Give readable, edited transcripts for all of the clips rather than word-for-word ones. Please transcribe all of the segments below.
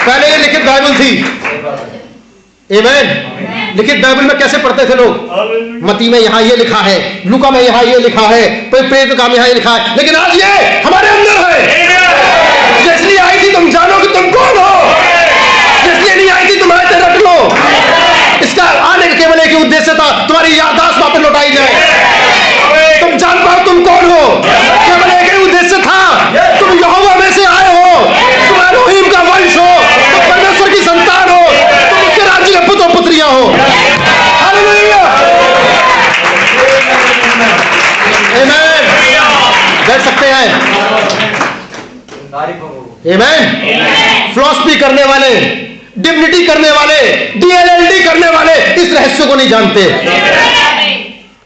पहले ये लिखित बाइबल थी। आमीन। लिखित बाइबल में कैसे पढ़ते थे लोग? मती में यहाँ ये लिखा है, लूका में यहाँ ये लिखा है, प्रेरित काम यहाँ ये लिखा है, लेकिन आज ये हमारे अंदर है। इसलिए आई थी तुम जानो कि तुम कौन हो, इसलिए नहीं आई थी तुम आए रट लो। इसका आने का केवल एक ही उद्देश्य था, तुम्हारी याददाश्त वापस लौटाई जाए, तुम जान पाओ तुम कौन हो। केवल एक ही उद्देश्य था, तुम यहोवा में से आए हो, तुम एलोहीम का वंश हो, तुम परमेश्वर की संतान हो, तुम उसके राज्य के पुत्र पुत्रियां हो। हालेलुया। आमीन। बैठ सकते हैं। आमीन। फिलॉसफी करने वाले, डिग्निटी करने वाले, डीएलएलडी करने वाले इस रहस्य को नहीं जानते।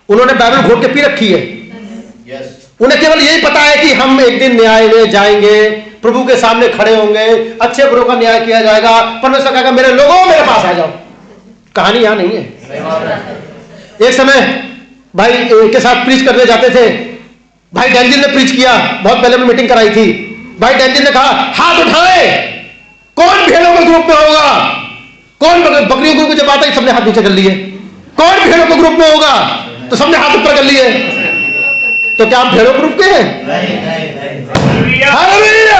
उन्होंने बाइबल घोट के पी रखी है। उन्हें केवल यही पता है कि हम एक दिन न्याय में जाएंगे, प्रभु के सामने खड़े होंगे, अच्छे बुरों का न्याय किया जाएगा, परमेश्वर कहेगा मेरे लोगों मेरे पास आ जाओ। कहानी यहां नहीं है। एक समय भाई के साथ प्रीच करने जाते थे। भाई डेंजिल ने प्रीच किया, बहुत पहले में मीटिंग कराई थी। भाई डेंजिल ने कहा हाथ उठाए, कौन भेड़ों के ग्रुप में होगा, कौन बकरियों के ग्रुप में। जब आता है सबने हाथ नीचे कर लिए। कौन भेड़ों के ग्रुप में होगा, तो सबने हाथ ऊपर कर लिए। तो क्या आप भेड़ों ग्रुप के हैं? हालेलुया।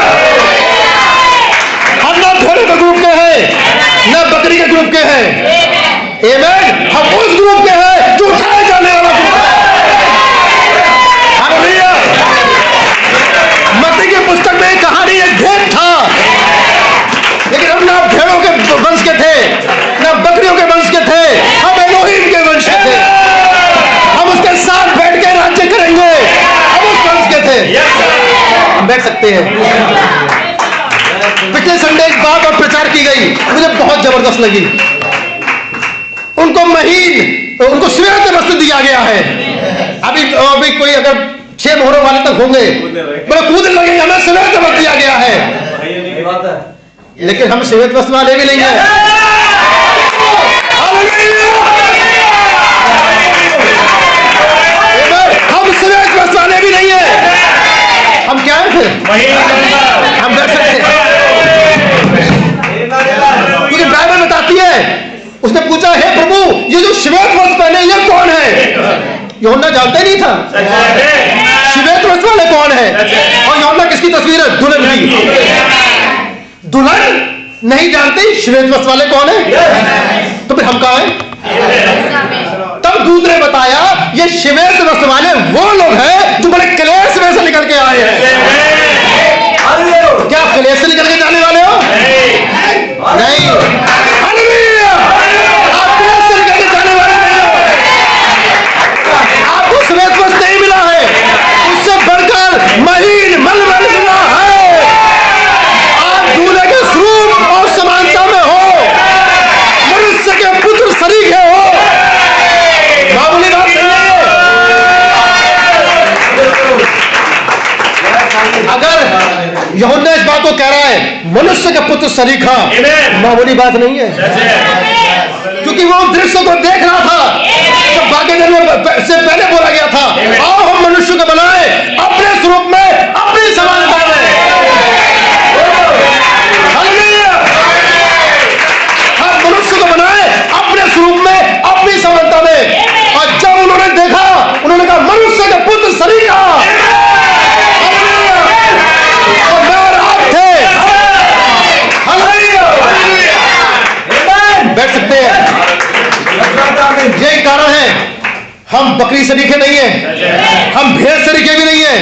हम ना भेड़ों के ग्रुप के हैं, ना बकरी के ग्रुप के हैं। आमीन। हम उस ग्रुप के हैं जो उठाए जाने वाला ग्रुप है। हालेलुया। मत्ती की पुस्तक में कहानी एक भेड़ था, लेकिन हम ना भेड़ों के वंश के थे, ना बकरियों के वंश के थे, हम एलोहीम के वंश के थे। हम उसके साथ बैठ के राज्य करेंगे, हम उस वंश के थे। बैठ सकते हैं। पिछले संडे एक बात और प्रचार की गई, मुझे बहुत जबरदस्त लगी। उनको उनको श्वेत वस्त्र दिया गया है। अभी कोई अगर 6 मोहरों वाले तक होंगे, बड़े कूद लगेंगे, हमें श्वेत वस्त्र दिया गया है। लेकिन हम श्वेत वस्त्र वाले भी नहीं है। हम श्वेत वस्त्र वाले भी नहीं है। हम क्या है फिर? हम बैठ सकते हैं, क्योंकि बाइबल बताती है। उसने पूछा हे प्रभु ये जो श्वेत वस्त्र पहने ये कौन है? यूहन्ना जानता ही नहीं था श्वेत वस्त्र वाले कौन है। और यूहन्ना किसकी तस्वीर है? दुल्हन की। दुल्हन नहीं जानते श्वेत वस्त्र वाले कौन है, तो फिर हम कहाँ हैं? तब दूत ने बताया ये श्वेत वस्त्र वाले वो लोग हैं जो बड़े क्लेश में से निकल के आए हैं। क्या आप क्लेश से निकल के जाने वाले हो? नहीं। आप क्लेश से निकल के जाने वाले नहीं हो। आपको श्वेत वस्त्र नहीं मिला है, उससे बढ़कर महीन मलमल मिला है। आप दूल्हे के स्वरूप और समानता में हो, मनुष्य के पुत्र सरीखे हो। मामूली बात नहीं है। अगर यूहन्ना इस बात को कह रहा है मनुष्य के पुत्र सरीखा, मामूली बात नहीं है। क्योंकि वो दृश्य को देख रहा था जब भाग्य से पहले बोला गया था आओ हम मनुष्य को बनाए अपने स्वरूप में, अपनी समानता में। हम मनुष्य को बनाए अपने स्वरूप में, अपनी समानता में। और जब उन्होंने देखा, उन्होंने कहा मनुष्य के पुत्र सरीखा। बैठ सकते हैं। यही कारण है हम बकरी सरीखे नहीं है, हम भेड़ सरीखे भी नहीं है,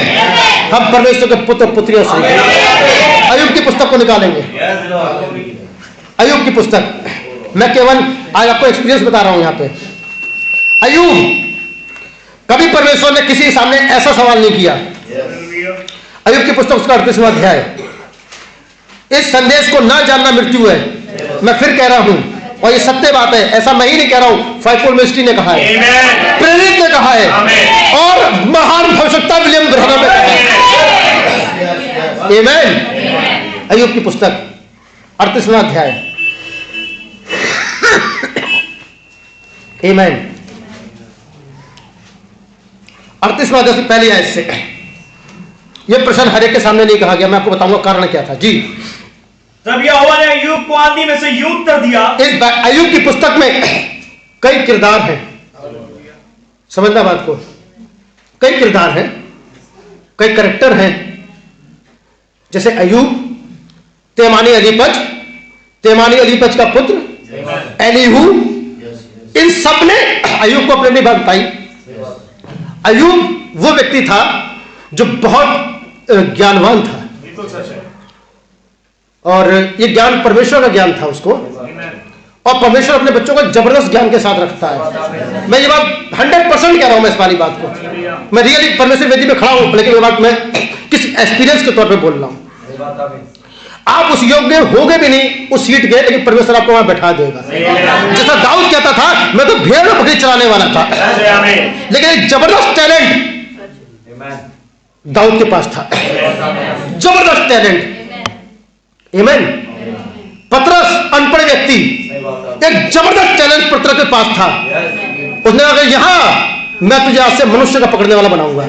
हम परमेश्वर के पुत्र पुत्रियों सरीखे। अय्यूब की पुस्तक को निकालेंगे। अय्यूब की पुस्तक, मैं केवल आज आपको एक्सपीरियंस बता रहा हूं। यहां पे अय्यूब कभी परमेश्वर ने किसी के सामने ऐसा सवाल नहीं किया। अय्यूब की पुस्तक उसका 38वां अध्याय। इस संदेश को ना जानना मृत्यु है, मैं फिर कह रहा हूं, और ये सत्य बात है। ऐसा मैं ही नहीं कह रहा हूं, फाइफोल्ड मिनिस्ट्री ने कहा है, प्रेरित ने कहा है, और महान भविष्यवक्ता विलियम ब्रैनम ने कहा है। आमीन। अय्यूब की पुस्तक 38वां अध्याय। आमीन। 38वां अध्याय से पहले आयत से। यह प्रश्न हर एक के सामने नहीं कहा गया, मैं आपको बताऊंगा कारण क्या था। जी तब यहोवा ने अय्यूब को आंधी में से यूं उत्तर दिया। इस अय्यूब की पुस्तक में कई किरदार हैं, समझना बात को, कई किरदार हैं, कई कैरेक्टर हैं। जैसे अय्यूब, तेमानी एलीपज, तेमानी एलीपज का पुत्र एलीहू, इन सब ने अय्यूब को अपने लिए बात बताई। अय्यूब वो व्यक्ति था जो बहुत ज्ञानवान था, और ये ज्ञान परमेश्वर का ज्ञान था उसको, और परमेश्वर अपने बच्चों को जबरदस्त ज्ञान के साथ रखता है। मैं ये बात 100% कह रहा हूं, मैं इस वाली बात को, मैं रियली परमेश्वर वेदी में खड़ा हूं, लेकिन ये बात मैं किसी एक्सपीरियंस के तौर पे बोल रहा हूं। आप उस योग्य होगे भी नहीं उस सीट के, लेकिन परमेश्वर आपको वहां बैठा देगा। जैसा दाऊद कहता था, मैं तो भेड़ और बकरी चलाने वाला था, लेकिन एक जबरदस्त टैलेंट दाऊद के पास था, जबरदस्त टैलेंट। आमीन। पतरस अनपढ़ व्यक्ति, एक जबरदस्त टैलेंट पतरस के पास था। उसने कहा यहां मैं तुझे आज से मनुष्य का पकड़ने वाला बनाऊंगा।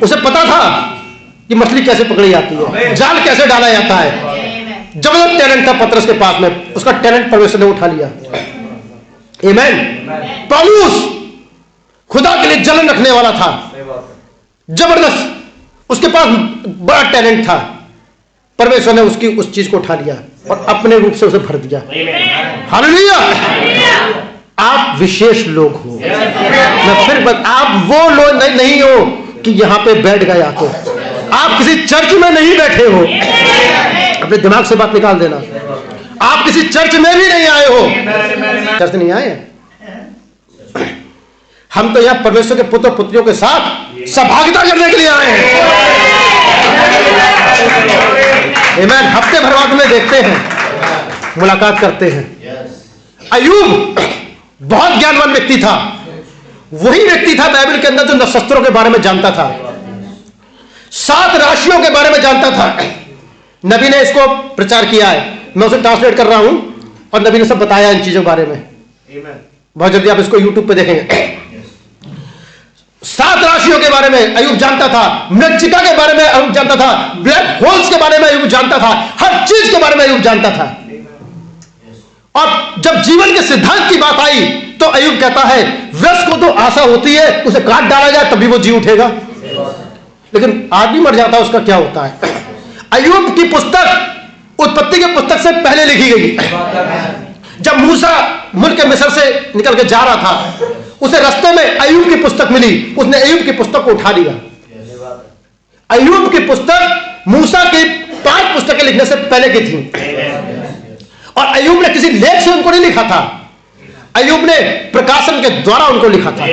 उसे पता था कि मछली कैसे पकड़ी जाती है, जाल कैसे डाला जाता है। जबरदस्त टैलेंट था पतरस के पास में, उसका टैलेंट परमेश्वर ने उठा लिया। आमीन। पौलुस खुदा के लिए जलन रखने वाला था, जबरदस्त, उसके पास बड़ा टैलेंट था। परमेश्वर ने उसकी उस चीज को उठा लिया और अपने रूप से उसे भर दिया। हालेलुया। आप विशेष लोग हो। मैं फिर आप वो लोग नहीं हो कि यहां पे बैठ गए आके, आप किसी चर्च में नहीं बैठे हो। अपने दिमाग से बात निकाल देना, आप किसी चर्च में भी नहीं आए हो। चर्च नहीं आए, हम तो यहां परमेश्वर के पुत्र पुत्रियों के साथ सहभागिता करने के लिए आए हैं। आमीन। हफ्ते भर बाद में देखते हैं, मुलाकात करते हैं। अय्यूब बहुत ज्ञानवान व्यक्ति था, वही व्यक्ति था बाइबल के अंदर जो नक्षत्रों के बारे में जानता था, 7 राशियों के बारे में जानता था। नबी ने इसको प्रचार किया है, मैं उसे ट्रांसलेट कर रहा हूं, और नबी ने सब बताया इन चीजों के बारे में। बहुत जल्दी आप इसको यूट्यूब पे देखेंगे। 7 राशियों के बारे में अय्यूब जानता था, मृत्तिका के बारे में अय्यूब जानता था, ब्लैक होल्स के बारे में अय्यूब जानता था, हर चीज के बारे में अय्यूब जानता था। और जब जीवन के सिद्धांत की बात आई तो अय्यूब कहता है वृक्ष को तो आशा होती है उसे काट डाला जाए तभी वो जी उठेगा, लेकिन आदमी मर जाता है उसका क्या होता है। अय्यूब की पुस्तक उत्पत्ति की पुस्तक से पहले लिखी गई। जब मूसा मुल्क मिस्र से निकल के जा रहा था, उसे रास्ते में अय्यूब की पुस्तक मिली, उसने अय्यूब की पुस्तक को उठा लिया। अय्यूब की पुस्तक मूसा की 5 पुस्तकें लिखने से पहले की थी, और अय्यूब ने किसी लेख से उनको नहीं लिखा था, अय्यूब ने प्रकाशन के द्वारा उनको लिखा था।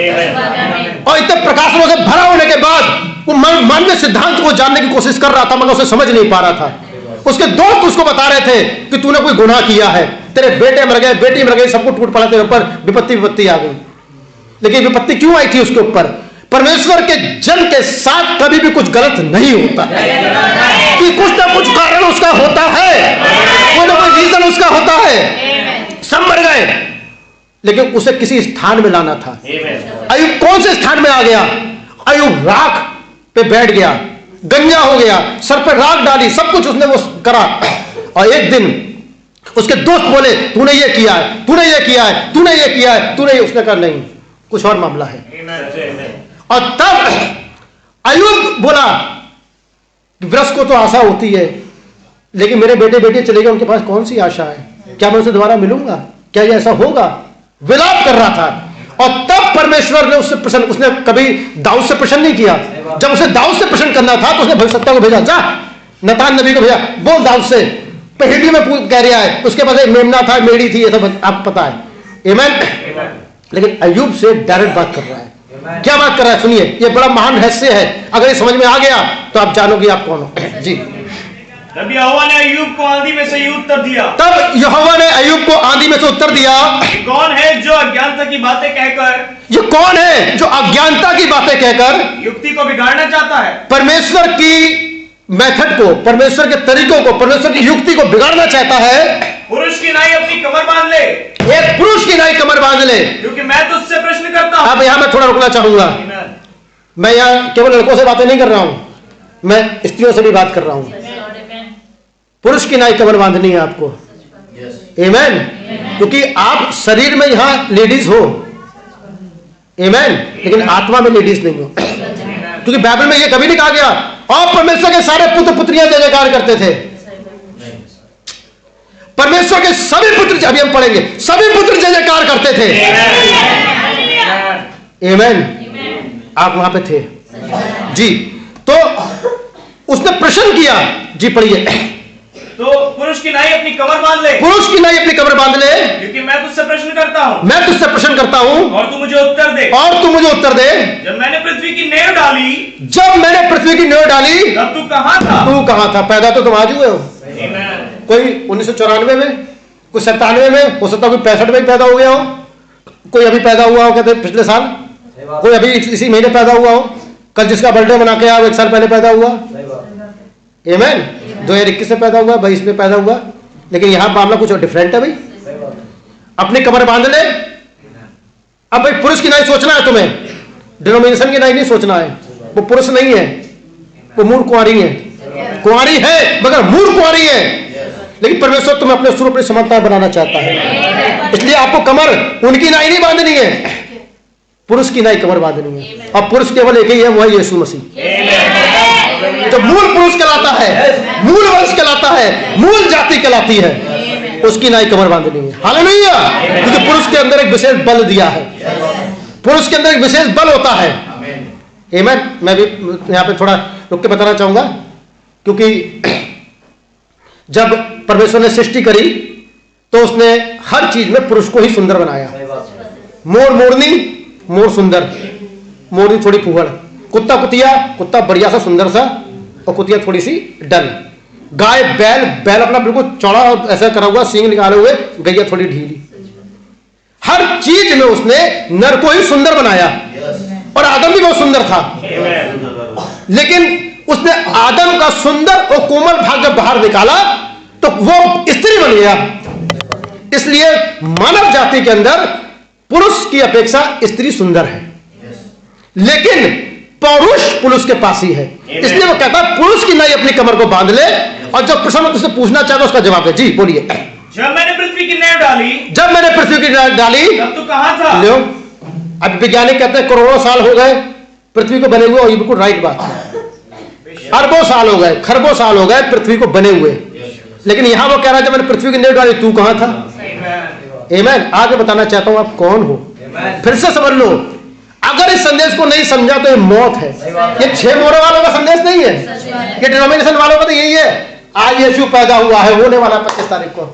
और इतने प्रकाशनों से भरा होने के बाद वो मानवीय सिद्धांत को जानने की कोशिश कर रहा था, मगर उसे समझ नहीं पा रहा था। उसके दोस्त उसको बता रहे थे कि तूने कोई गुनाह किया है, तेरे बेटे मर गए, बेटी मर गई, सब कुछ टूट पड़ा तेरे ऊपर, विपत्ति आ गई। लेकिन विपत्ति क्यों आई थी उसके ऊपर? परमेश्वर के जन के साथ कभी भी कुछ गलत नहीं होता, कि कुछ ना कुछ कारण उसका होता है, कोई ना कोई रीजन उसका होता है। सब मर गए, लेकिन उसे किसी स्थान में लाना था। अय्यूब कौन से स्थान में आ गया? अय्यूब राख पे बैठ गया, गंजा हो गया, सर पर राख डाली, सब कुछ उसने वो करा। और एक दिन उसके दोस्त बोले तूने ये किया है, तूने ये किया है, तूने ये किया है, तूने ये। उसने कहा नहीं, कुछ और मामला है। और तब अय्यूब बोला वृक्ष को तो आशा होती है, लेकिन मेरे बेटे बेटे चले गए, उनके पास कौन सी आशा है? क्या मैं उसे दोबारा मिलूंगा? क्या ये ऐसा होगा? विलाप कर रहा था। और तब परमेश्वर ने उससे प्रसन्न, उसने कभी दाऊद से प्रसन्न नहीं किया। जब उसे दाऊद से प्रसन्न करना था तो उसने भविष्यवक्ता को भेजा, जा नतान नबी को भेजा, बोल दाऊद से, हिंदी में कह रहा है, उसके पास एक मेमना था, मेढ़ी थी, ये सब आपको पता है। आमीन। लेकिन अय्यूब से डायरेक्ट बात कर रहा है। क्या बात कर रहा है? सुनिए, ये बड़ा महान रहस्य है। अगर ये समझ में आ गया तो आप जानोगे आप कौन हो। जी। तब यहोवा ने अय्यूब को आंधी में से यूं उत्तर दिया। तब यहोवा ने अय्यूब को आंधी में से उत्तर दिया। कौन है जो अज्ञानता की बातें कहकर, ये कौन है जो अज्ञानता की बातें कहकर युक्ति को बिगाड़ना चाहता है? परमेश्वर की मेथड को, परमेश्वर के तरीकों को, परमेश्वर की युक्ति को बिगाड़ना चाहता है। पुरुष की नाई अपनी कमर बांध ले, एक पुरुष की नाई कमर बांध ले, क्योंकि मैं तुझसे प्रश्न करता हूं। अब यहां मैं थोड़ा रुकना चाहूंगा। मैं यहां केवल लड़कों से बातें नहीं कर रहा हूं, मैं स्त्रियों से भी बात कर रहा हूं। पुरुष की नाई कमर बांधनी है आपको। आमेन। क्योंकि आप शरीर में यहां लेडीज हो, आमेन, लेकिन आत्मा में लेडीज नहीं हो। क्योंकि बाइबल में यह कभी नहीं कहा गया और परमेश्वर के सारे पुत्र पुत्रियां जय जयकार करते थे। परमेश्वर के सभी पुत्र, अभी हम पढ़ेंगे, सभी पुत्र जय जयकार करते थे। आमेन। आप वहां पे थे जी। तो उसने प्रश्न किया जी, पढ़िए। तो पुरुष की नाई अपनी कमर बांध ले, पुरुष की नाई अपनी कमर बांध ले, क्योंकि मैं तुझसे प्रश्न करता हूँ, मैं तुझसे प्रश्न करता हूं और तू मुझे उत्तर दे। और तू मुझे उत्तर दे। जब मैंने पृथ्वी की नेव डाली, जब मैंने पृथ्वी की नेव डाली, तब तू कहाँ था? तू कहां था? पैदा तो तुम आज हुए हो। Amen. कोई 1994 में, कोई 97 में, हो सकता है कोई 65 में पैदा हो गया हो, कोई अभी पैदा हुआ हो, कहते पिछले साल, कोई अभी इसी महीने पैदा हुआ हो, कल जिसका बर्थडे मना के आओ 1 साल पहले पैदा हुआ। आमेन। 2021 में पैदा हुआ, 22 में पैदा हुआ, लेकिन यहां मामला कुछ डिफरेंट है भाई। अपनी कमर बांध ले। अब भाई पुरुष की नाई सोचना है तुम्हें, डिनोमिनेशन की नाई नहीं सोचना है। वो पुरुष नहीं है, वो मूर्ख कुंवारी है। कुंवारी है मगर मूर्ख कुंवारी है, लेकिन परमेश्वर तुम्हें अपने स्वरूप में समझदार बनाना चाहता है। इसलिए आपको कमर उनकी नाई नहीं बांधनी है, पुरुष की नाई कमर बांधनी है। और पुरुष केवल एक ही है, वो है यीशु मसीह। जो मूल पुरुष कहलाता है, मूल वंश कहलाता है, मूल जाति कहलाती है, उसकी नाई कमर बांधनी है। हालेलुया। क्योंकि पुरुष के अंदर एक विशेष बल दिया है, पुरुष के अंदर एक विशेष बल होता है। आमेन। मैं भी यहाँ पे थोड़ा रुक के बताना चाहूंगा, क्योंकि जब परमेश्वर ने सृष्टि करी तो उसने हर चीज में पुरुष को ही सुंदर बनाया। मोर मोरनी, मोर सुंदर, मोरनी थोड़ी फूहड़, कुत्ता कुतिया, कुत्ता बढ़िया सा सुंदर सा, और कुतिया थोड़ी सी डल, गाय बैल, बैल अपना बिल्कुल चौड़ा और ऐसा करा हुआ, सींग निकाले हुए, गैया थोड़ी ढीली। हर चीज में उसने नर को ही सुंदर बनाया। और आदम भी बहुत सुंदर था, लेकिन उसने आदम का सुंदर और कोमल भाग जब बाहर निकाला तो वो स्त्री बन गया। इसलिए मानव जाति के अंदर पुरुष की अपेक्षा स्त्री सुंदर है, लेकिन पौरुष पुरुष के पास ही है। इसलिए वो कहता है पुरुष की नाई अपनी कमर को बांध ले। और जब प्रश्न तुझसे पूछना चाहता उसका जवाब दे। जी बोलिए। जब मैंने पृथ्वी की नेव डाली, जब मैंने पृथ्वी की नाई डाली, तब तू कहाँ था? लो, अब वैज्ञानिक कहते हैं करोड़ों साल हो गए पृथ्वी को बने हुए, और ये बिल्कुल राइट बात है। अरबों साल हो गए, खरबों साल हो गए पृथ्वी को बने हुए, लेकिन यहां वो कह रहा है जब मैंने पृथ्वी की नेव डाली तू कहां था? आमेन। आगे बताना चाहता हूं आप कौन हो। फिर से समझ लो, अगर इस संदेश को नहीं समझा तो ये मौत है। ये 6 मोहरों वालों का संदेश नहीं है, ये डिनोमिनेशन वालों का तो यही है, आज यीशु पैदा हुआ है, होने वाला 25 तारीख को,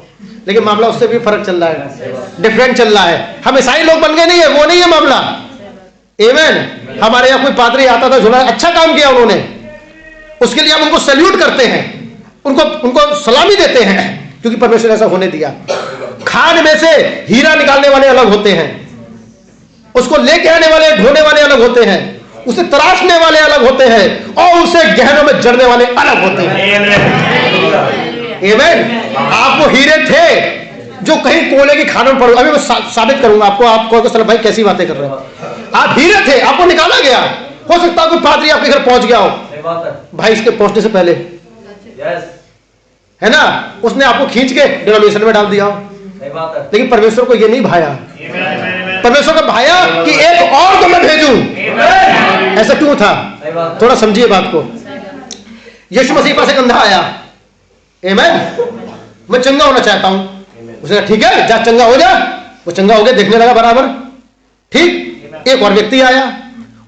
लेकिन मामला उससे भी फर्क चल रहा है, डिफरेंट चल रहा है। हम ईसाई लोग बन गए नहीं है, वो नहीं है मामला। आमेन। हमारे यहाँ कोई पादरी आता था, झूला, अच्छा काम किया उन्होंने, उसके लिए हम उनको सैल्यूट करते हैं, उनको सलामी देते हैं, क्योंकि परमेश्वर ऐसा होने दिया। खान में से हीरा निकालने वाले अलग होते हैं, उसको लेके आने वाले, ढोने वाले अलग होते हैं, उसे तराशने वाले अलग होते हैं, और उसे गहनों में जड़ने वाले अलग होते हैं। आमेन। आप वो हीरे थे जो कहीं कोयले की खानों में पड़े। अभी मैं साबित करूंगा आपको। आप कहोगे सर भाई कैसी बातें कर रहे हो, आप हीरे थे, आपको निकाला गया। हो सकता है कोई पादरी आपके घर पहुंच गया हो, भाई इसके पहुंचने से पहले, है ना, उसने आपको खींच के डिनोमिनेशन में डाल दिया हो, लेकिन परमेश्वर को ये नहीं भाया। परमेश्वर को भाया कि एक और को मैं भेजूं। ऐसा क्यों था? थोड़ा समझिए बात को। यीशु मसीह पास एक अंधा आया, आमेन, मैं चंगा होना चाहता हूं। उसने कहा ठीक है, जा चंगा हो जा। वो चंगा हो गया, देखने लगा बराबर। ठीक। एक और व्यक्ति आया,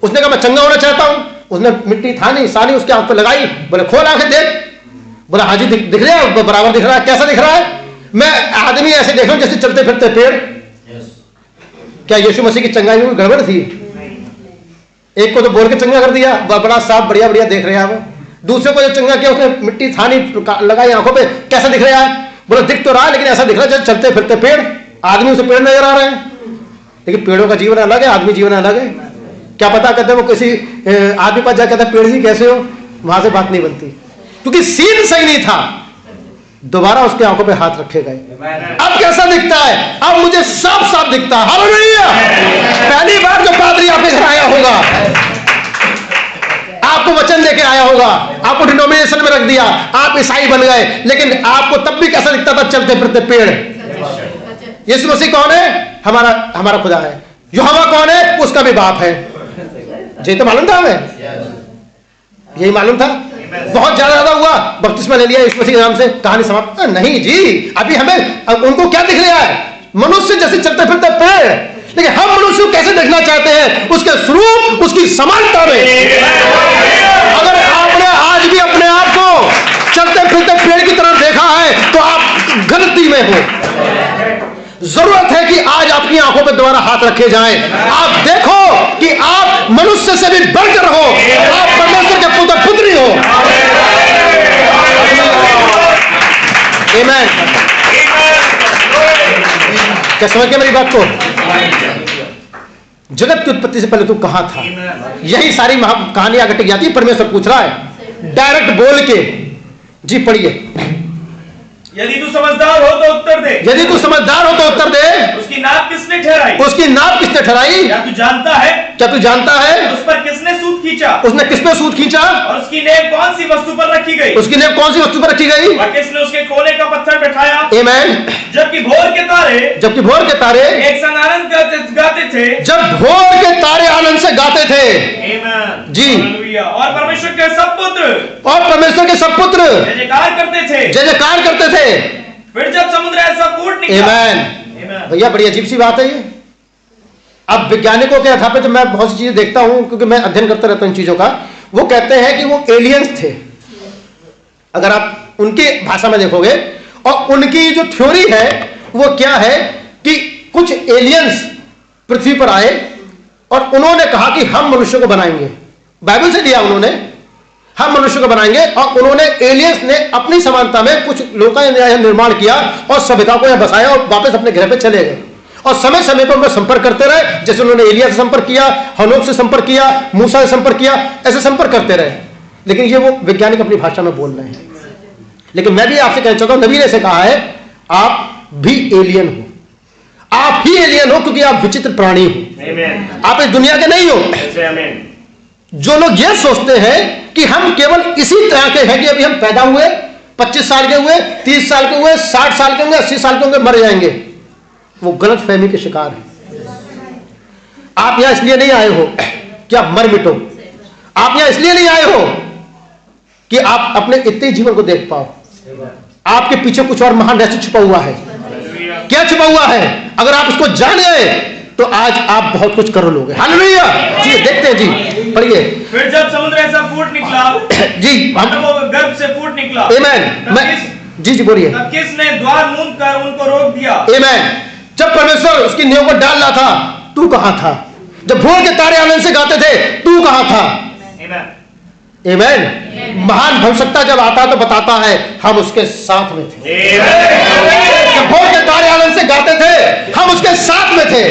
उसने कहा मैं चंगा होना चाहता हूं। उसने मिट्टी थानी सानी उसके हाथ पे लगाई, बोले खोल आंखें देख। बोला हाँ जी दिख रहा है, बराबर दिख रहा है। कैसा दिख रहा है? मैं आदमी ऐसे देख रहा हूं जैसे चलते फिरते पेड़। क्या यीशु मसीह की चंगाई में गड़बड़ थी? एक को तो बोल के चंगा कर दिया, बड़ा साफ बढ़िया बढ़िया देख रहे हैं वो। दूसरे को जो चंगा किया उसने मिट्टी थानी लगाई आंखों पे, कैसा दिख रहा है? बोला दिख तो रहा है, लेकिन ऐसा दिख रहा है जैसे चलते फिरते पेड़। आदमी उसे पेड़ नजर आ रहे हैं, लेकिन पेड़ों का जीवन अलग है, आदमी जीवन अलग है। क्या पता कहते वो किसी आदमी पास जाकर कहता पेड़ जी कैसे हो, वहां से बात नहीं बनती, क्योंकि सीन सही नहीं था। दोबारा उसके आंखों पे हाथ रखे गए। अब कैसा दिखता है? अब मुझे साफ साफ दिखता है। हालेलुया। पहली बार जो पादरी आपके घर आया होगा, आपको वचन लेके आया होगा, आपको डिनोमिनेशन में रख दिया, आप ईसाई बन गए, लेकिन आपको तब भी कैसा दिखता था? चलते फिरते पेड़। यीशु मसीह कौन है? हमारा खुदा है। यहोवा कौन है? उसका भी बाप है। ये तो मालूम था हमें, यही मालूम था। बहुत ज्यादा हुआ, बपतिस्मा ले लिया यीशु मसीह के नाम से, कहानी समाप्त? नहीं जी, अभी हमें उनको क्या दिख रहा है? मनुष्य जैसे चलते फिरते पेड़। लेकिन हम मनुष्य को कैसे देखना चाहते हैं? उसके स्वरूप, उसकी समानता में। अगर आपने आज भी अपने आप को चलते फिरते पेड़ की तरह देखा है तो आप गलती में हो। जरूरत है कि आज अपनी आंखों पर दोबारा हाथ रखे जाएं। आप देखो कि आप मनुष्य से भी बढ़कर हो, आप परमेश्वर के पुत्र पुत्री हो। आमीन। क्या समझ गए मेरी बात को? जगत की उत्पत्ति से पहले तू कहां था? यही सारी कहानी आगे टिक जाती है। परमेश्वर पूछ रहा है डायरेक्ट बोल के। जी पढ़िए। यदि तू समझदार हो तो उत्तर दे। यदि तू समझदार हो तो उत्तर दे। उसकी नाप किसने ठहराई? उसकी नाप किसने ठहराई? क्या तू जानता है? क्या तू जानता है? उस पर किसने सूत खींचा? उसने किस पे सूत खींचा? और उसकी नेम कौन सी वस्तु पर रखी गई? उसकी नेम कौन सी वस्तु पर रखी गई? और किसने उसके कोने का पत्थर बैठाया? आमीन। जबकि भोर के तारे एक संग आनंद गाते थे। जब भोर के तारे आनंद से गाते थे। आमीन जी। और परमेश्वर के सब पुत्र जय जयकार करते थे। फिर जब समुद्र ऐसा फूट निकला। आमीन। भैया बड़ी अजीब सी बात है ये। अब वैज्ञानिकों के आधार पर जब मैं बहुत सी चीजें देखता हूं, क्योंकि मैं अध्ययन करता रहता हूं इन चीजों का, वो कहते हैं कि वो एलियंस थे। अगर आप उनकी भाषा में देखोगे, और उनकी जो थ्योरी है वो क्या है कि कुछ एलियंस पृथ्वी पर आए और उन्होंने कहा कि हम मनुष्य को बनाएंगे। बाइबल से लिया उन्होंने, हम मनुष्य को बनाएंगे। और उन्होंने एलियंस ने अपनी समानता में कुछ लोगों का निर्माण किया और सभ्यता को यहां बसाया और वापस अपने ग्रह पे चले गए। और समय समय पर उनका संपर्क करते रहे। जैसे उन्होंने एलिया से संपर्क किया, हनोक से संपर्क किया, मूसा से संपर्क किया, ऐसे संपर्क करते रहे। लेकिन ये वो वैज्ञानिक अपनी भाषा में बोल रहे हैं। लेकिन मैं भी आपसे कहना चाहता हूं, नबी ने से कहा है आप भी एलियन हो। आप ही एलियन हो क्योंकि आप विचित्र प्राणी हो। आप इस दुनिया के नहीं हो। जो लोग ये सोचते हैं कि हम केवल इसी तरह के हैं कि अभी हम पैदा हुए, 25 साल के हुए, 30 साल के हुए, 60 साल के होंगे, 80 साल के होंगे, मर जाएंगे, वो गलत फहमी के शिकार है। आप यहां इसलिए नहीं आए हो कि आप मर मिटो। आप यहां इसलिए नहीं आए हो कि आप अपने इतने जीवन को देख पाओ। आपके पीछे कुछ और महान रहस्य छुपा हुआ है। क्या छुपा हुआ है? अगर आप उसको जान गए तो आज आप बहुत कुछ कर लोगे। हालेलुया। जी देखते हैं, जी पढ़िए। फिर जब समुद्र ऐसा फूट निकला। जी वो गर्भ से फूट निकला। आमीन। जी बोलिए। तब किसने द्वार मूंद कर उनको रोक दिया? आमीन। जब परमेश्वर उसकी नींव को डाल रहा था, तू कहां था? जब भोर के तारे आनंद से गाते थे, तू कहां था? आमीन। महान भविष्यता जब आता तो बताता है हम उसके साथ में थे। जब भोर के तारे आनंद से गाते थे, हम उसके साथ में थे।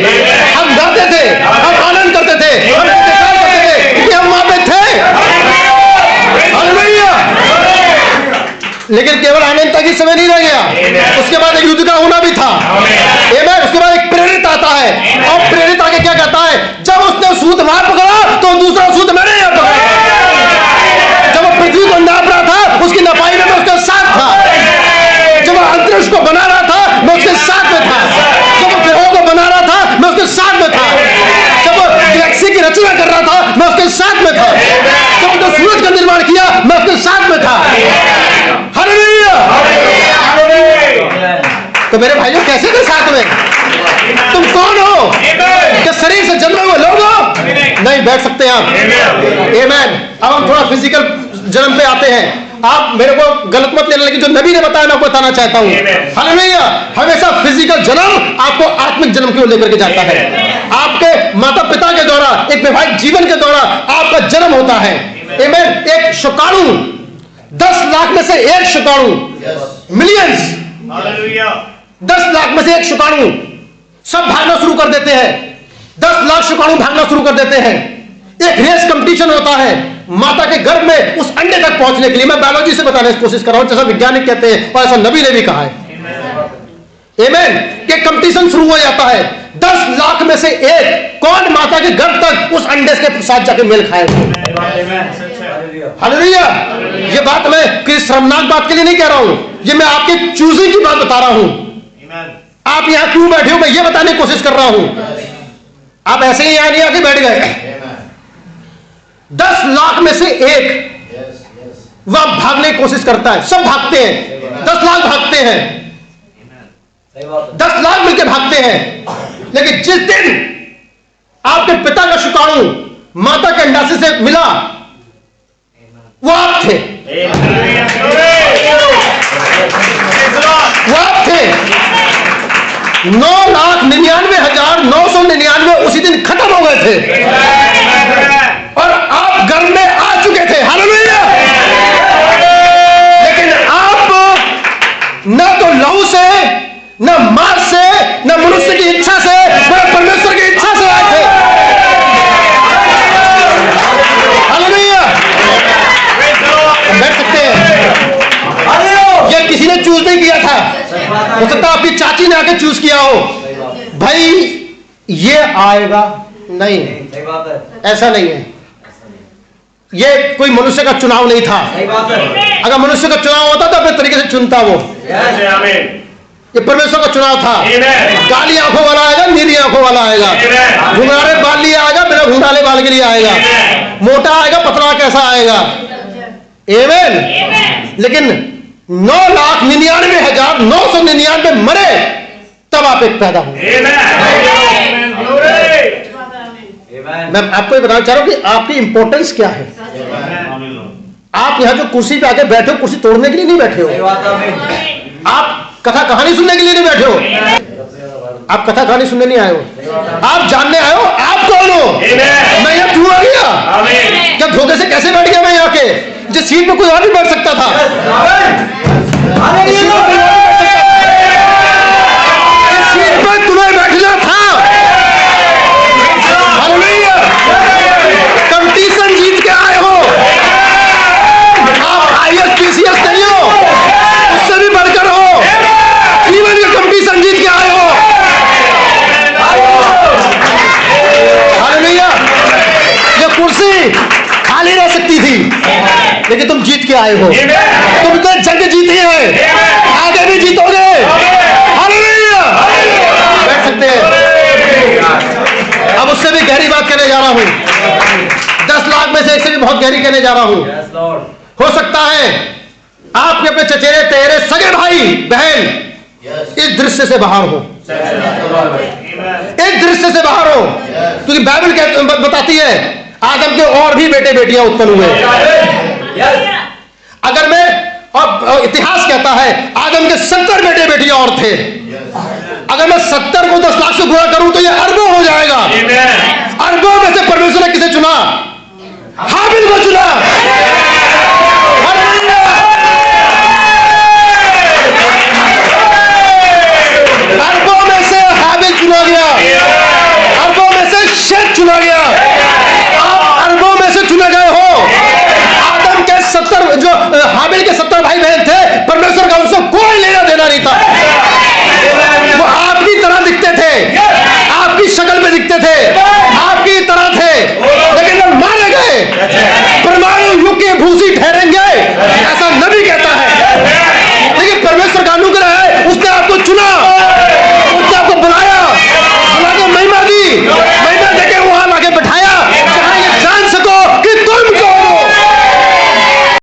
हम गाते थे, हम आनंद करते थे, हम इंतजार करते थे क्योंकि हम वहां पे थे। हालेलुया। लेकिन केवल आनंद तक ही समय नहीं रह गया, उसके बाद एक युद्ध का होना भी था। आमीन। उसके बाद एक प्रेरित आता है और प्रेरित आके क्या कहता है? जब उसने सूत वहां पकड़ा तो दूसरा सूत मैंने यहां पकड़ा। जब वो पृथ्वी को नाप रहा था, उसकी नपाई में मैं उसके साथ था। जब वो अंतरिक्ष को बना रहा था, मैं उसके साथ में था। जब वो ग्रहों को बना रहा था, मैं उसके साथ में था। जब वो गैलेक्सी की रचना कर रहा था, मैं उसके साथ में था। जब उसने सूरज का निर्माण किया, मैं उसके साथ में था। हालेलुया। तो मेरे भाइयों कैसे थे साथ में? तुम कौन हो? क्या शरीर से जन्मे हुए लोग हो? नहीं बैठ सकते आप। आमीन। अब हम थोड़ा फिजिकल जन्म पे आते हैं। आप मेरे को गलत मत लेना, लेकिन जो नबी ने बताया मैं आपको बताना चाहता हूँ। हालेलुया। हमेशा फिजिकल जन्म आपको आत्मिक जन्म की ओर लेकर के जाता है। आपके माता पिता के द्वारा, एक वैवाहिक जीवन के द्वारा आपका जन्म होता है। आमीन। एक शुक्राणु, 10 लाख में से एक शुक्राणु, मिलियंस, 10 लाख में से एक शुक्राणु सब भागना शुरू कर देते हैं। 10 लाख शुक्राणु भागना शुरू कर देते हैं। एक रेस कंपटीशन होता है माता के गर्भ में उस अंडे तक पहुंचने के लिए। मैं बायोलॉजी से बताने की कोशिश कर रहा हूं, जैसा वैज्ञानिक कहते हैं और ऐसा नबी ने भी कहा है। आमीन। कि कंपटीशन शुरू हो जाता है। 10 लाख में से एक कौन माता के गर्भ तक उस अंडे के साथ जाके मेल खाएगा। हालेलुया। ये बात मैं किसी शर्मनाक बात के लिए नहीं कह रहा हूं, ये मैं आपके चूजिंग की बात बता रहा हूं। आप यहां क्यों बैठे हो मैं ये बताने की कोशिश कर रहा हूं। आप ऐसे ही यहां नहीं आके बैठ गए। 10 लाख में से एक वह भागने की कोशिश करता है, सब भागते हैं, 10 लाख भागते हैं, 10 लाख मिलकर भागते हैं, लेकिन जिस दिन आपके पिता का शुक्राणु माता के अंडाशय से मिला वो आप थे, वो आप थे। 9,99,999 उसी दिन खत्म हो गए थे और आप घर में आ चुके थे। हालेलुया। लेकिन आप न तो लहू से, न मांस से, न मनुष्य की इच्छा से, न परमेश्वर की इच्छा से आए थे। हालेलुया। बैठ सकते हैं। ये किसी ने चूज नहीं किया था, हो सकता आपकी चाची ने आके चूज किया हो। भाई ये आएगा नहीं, ऐसा नहीं है। ये कोई मनुष्य का चुनाव नहीं था। अगर मनुष्य का चुनाव होता तो अपने तरीके से चुनता वो। ये परमेश्वर का चुनाव था। काली आंखों वाला आएगा, नीली आंखों वाला आएगा, घुंघराले बाल लिए आएगा, बिना घुंघराले बाल के लिए आएगा, मोटा आएगा, पतला कैसा आएगा। आमीन। लेकिन 9,99,999 मरे तब आप एक पैदा हुए। मैं आपको ये बताना चाह रहा हूं कि आपकी इंपॉर्टेंस क्या है। आप यहां जो कुर्सी पे आके बैठे हो, कुर्सी तोड़ने के लिए नहीं बैठे हो। आप कथा कहानी सुनने के लिए नहीं बैठे हो। आप कथा कहानी सुनने नहीं आए हो, आप जानने आए हो आप कौन हो। मैं यहाँ क्यों आ गया, क्या धोखे से कैसे बैठ गया मैं यहाँ के, जिस सीट पे कोई और भी बैठ सकता था। इस सीट पे तुम्हें बैठना था। हालेलुया। कंपटीशन जीत के आए हो। आप IAS PCS नहीं हो, उससे भी बढ़कर हो। जीवन का कंपटीशन जीत के आए हो। हालेलुया। ये कुर्सी खाली रह सकती थी, लेकिन तुम जीत के आए हो। तुम तो जंग जीती है, आगे भी जीतोगे। हालेलुया। बैठ सकते हैं। अब उससे भी गहरी बात करने जा रहा हूं। 10 लाख में से एक से भी बहुत गहरी कहने जा रहा हूं। हो सकता है आपके अपने चचेरे तेरे सगे भाई बहन इस दृश्य से बाहर हो, एक दृश्य से बाहर हो, क्योंकि बाइबल बताती है आदम के और भी बेटे बेटियां उत्पन्न हुए। अगर मैं, और इतिहास कहता है आदम के 70 बेटे बेटियां और थे। अगर मैं 70 को 10 लाख से गुणा करूं तो यह अरबों हो जाएगा। अरबों में से परमेश्वर ने किसे चुना? हाबिल को चुना।